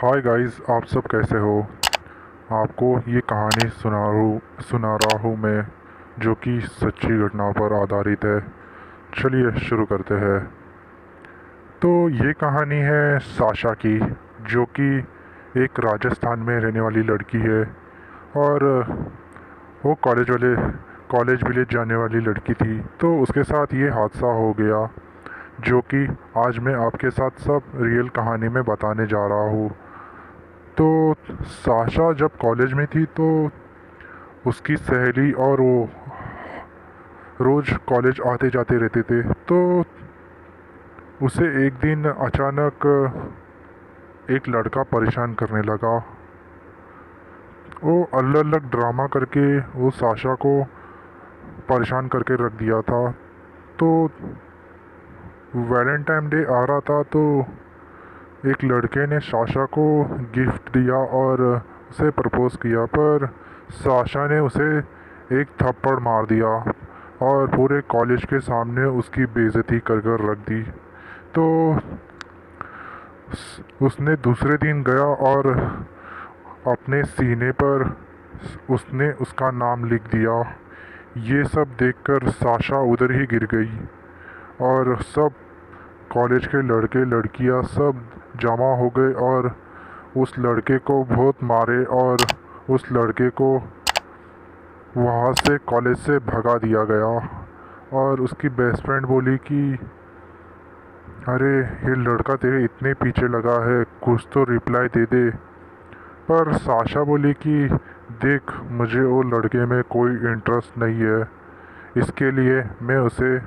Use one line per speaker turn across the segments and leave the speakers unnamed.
Hi guys, आप सब कैसे हो। आपको ये कहानी सुना रहा हूँ मैं, जो कि सच्ची घटना पर आधारित है। चलिए शुरू करते हैं। तो ये कहानी है साशा की, जो कि एक राजस्थान में रहने वाली लड़की है। और वो कॉलेज विलेज जाने वाली लड़की थी। तो उसके साथ ये हादसा हो गया, जो कि आज मैं आपके साथ सब रियल कहानी में बताने जा रहा हूँ। तो साशा जब कॉलेज में थी, तो उसकी सहेली और वो रोज़ कॉलेज आते जाते रहते थे। तो उसे एक दिन अचानक एक लड़का परेशान करने लगा। वो अलग अलग ड्रामा करके वो साशा को परेशान करके रख दिया था। तो वैलेंटाइन डे आ रहा था, तो एक लड़के ने साशा को गिफ्ट दिया और उसे प्रपोज किया, पर साशा ने उसे एक थप्पड़ मार दिया और पूरे कॉलेज के सामने उसकी बेइज्जती कर कर रख दी। तो उसने दूसरे दिन गया और अपने सीने पर उसने उसका नाम लिख दिया। ये सब देखकर साशा उधर ही गिर गई और सब कॉलेज के लड़के लड़कियां सब जमा हो गए और उस लड़के को बहुत मारे और उस लड़के को वहाँ से कॉलेज से भगा दिया गया। और उसकी बेस्ट फ्रेंड बोली कि अरे, ये लड़का तेरे इतने पीछे लगा है, कुछ तो रिप्लाई दे दे। पर साशा बोली कि देख, मुझे वो लड़के में कोई इंटरेस्ट नहीं है, इसके लिए मैं उसे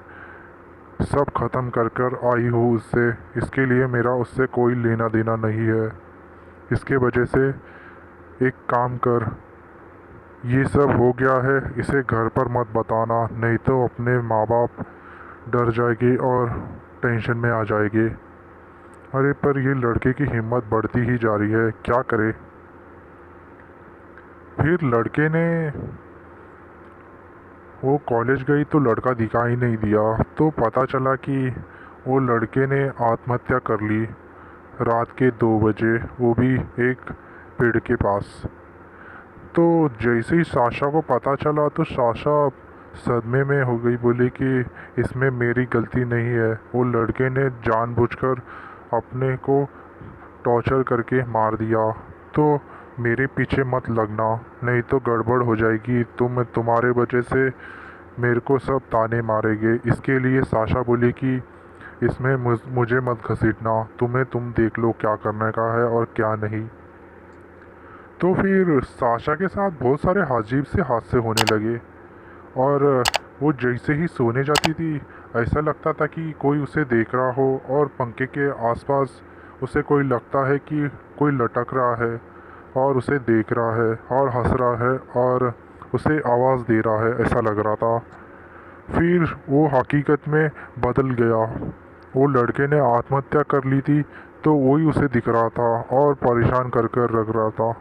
सब ख़त्म कर कर आई हूँ उससे। इसके लिए मेरा उससे कोई लेना देना नहीं है। इसके वजह से एक काम कर, ये सब हो गया है, इसे घर पर मत बताना, नहीं तो अपने माँ बाप डर जाएगी और टेंशन में आ जाएगी। अरे, पर ये लड़के की हिम्मत बढ़ती ही जा रही है, क्या करे। फिर लड़के ने वो कॉलेज गई तो लड़का दिखाई नहीं दिया। तो पता चला कि वो लड़के ने आत्महत्या कर ली रात के 2 बजे, वो भी एक पेड़ के पास। तो जैसे ही साशा को पता चला तो साशा सदमे में हो गई, बोली कि इसमें मेरी गलती नहीं है, वो लड़के ने जानबूझकर अपने को टॉर्चर करके मार दिया। तो मेरे पीछे मत लगना, नहीं तो गड़बड़ हो जाएगी, तुम्हारे वजह से मेरे को सब ताने मारेंगे। इसके लिए साशा बोली कि इसमें मुझे मत घसीटना, तुम देख लो क्या करने का है और क्या नहीं। तो फिर साशा के साथ बहुत सारे अजीब से हादसे होने लगे। और वो जैसे ही सोने जाती थी, ऐसा लगता था कि कोई उसे देख रहा हो और पंखे के आसपास उसे कोई लगता है कि कोई लटक रहा है और उसे देख रहा है और हंस रहा है और उसे आवाज़ दे रहा है, ऐसा लग रहा था। फिर वो हकीकत में बदल गया। वो लड़के ने आत्महत्या कर ली थी, तो वही उसे दिख रहा था और परेशान कर कर रख रहा था।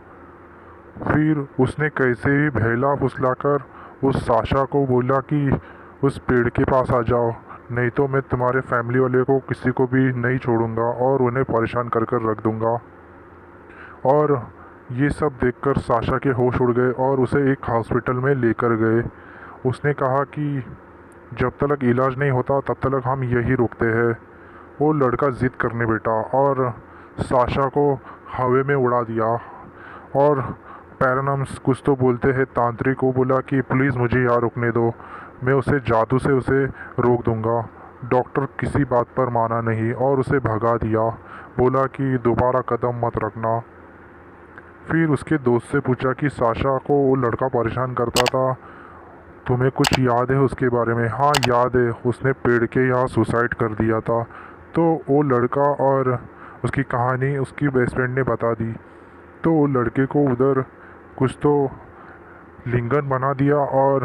फिर उसने कैसे भी बहला फुसलाकर उस साशा को बोला कि उस पेड़ के पास आ जाओ, नहीं तो मैं तुम्हारे फैमिली वाले को किसी को भी नहीं छोड़ूंगा और उन्हें परेशान कर कर रख दूंगा। और ये सब देखकर साशा के होश उड़ गए और उसे एक हॉस्पिटल में लेकर गए। उसने कहा कि जब तक इलाज नहीं होता तब तक हम यही रुकते हैं। वो लड़का ज़िद करने बैठा और साशा को हवा में उड़ा दिया। और पैरानम्स कुछ तो बोलते हैं तांत्रिक को बोला कि प्लीज़ मुझे यहाँ रुकने दो, मैं उसे जादू से उसे रोक दूंगा। डॉक्टर किसी बात पर माना नहीं और उसे भगा दिया, बोला कि दोबारा कदम मत रखना। फिर उसके दोस्त से पूछा कि साशा को वो लड़का परेशान करता था, तुम्हें कुछ याद है उसके बारे में। हाँ याद है, उसने पेड़ के यहाँ सुसाइड कर दिया था। तो वो लड़का और उसकी कहानी उसकी बेस्ट फ्रेंड ने बता दी। तो वो लड़के को उधर कुछ तो लिंगन बना दिया और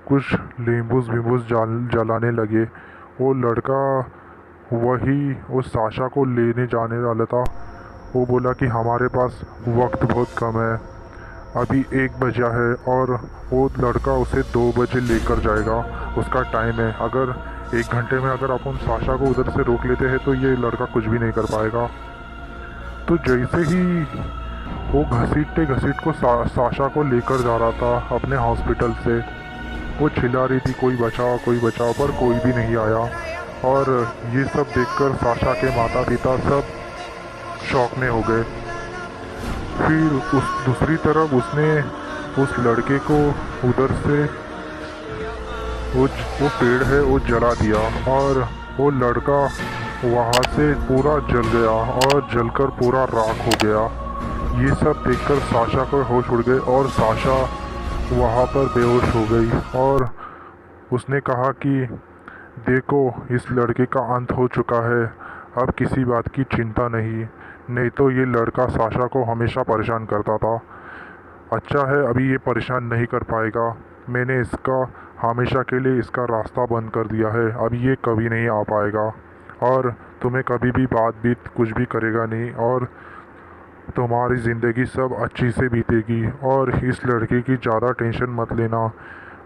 कुछ नींबूस वींबूस जलाने लगे। वो लड़का वही उस साशा को लेने जाने वाला था। वो बोला कि हमारे पास वक्त बहुत कम है, अभी 1 बजा है और वो लड़का उसे 2 बजे लेकर जाएगा, उसका टाइम है। अगर 1 घंटे में अगर अपन साशा को उधर से रोक लेते हैं तो ये लड़का कुछ भी नहीं कर पाएगा। तो जैसे ही वो घसीटते घसीट को साशा को लेकर जा रहा था अपने हॉस्पिटल से, वो चिल्ला रही थी कोई बचाओ, पर कोई भी नहीं आया। और ये सब देखकर साशा के माता पिता सब शॉक में हो गए। फिर उस दूसरी तरफ उसने उस लड़के को उधर से वो पेड़ है वो जला दिया, और वो लड़का वहाँ से पूरा जल गया और जलकर पूरा राख हो गया। ये सब देखकर साशा को होश उड़ गए और साशा वहाँ पर बेहोश हो गई। और उसने कहा कि देखो, इस लड़के का अंत हो चुका है, अब किसी बात की चिंता नहीं तो ये लड़का साशा को हमेशा परेशान करता था। अच्छा है अभी ये परेशान नहीं कर पाएगा, मैंने इसका हमेशा के लिए इसका रास्ता बंद कर दिया है, अब ये कभी नहीं आ पाएगा और तुम्हें कभी भी बात बीत कुछ भी करेगा नहीं, और तुम्हारी ज़िंदगी सब अच्छी से बीतेगी। और इस लड़के की ज़्यादा टेंशन मत लेना,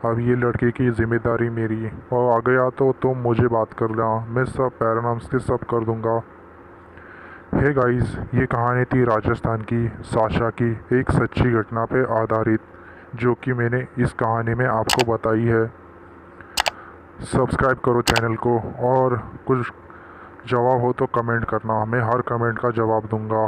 अब ये लड़के की ज़िम्मेदारी मेरी, और आ गया तो तुम मुझे बात कर लेना, मैं सब पैरानॉर्म्स के सब कर दूंगा। हे गाइस, ये कहानी थी राजस्थान की साशा की एक सच्ची घटना पे आधारित, जो कि मैंने इस कहानी में आपको बताई है। सब्सक्राइब करो चैनल को, और कुछ जवाब हो तो कमेंट करना, मैं हर कमेंट का जवाब दूंगा।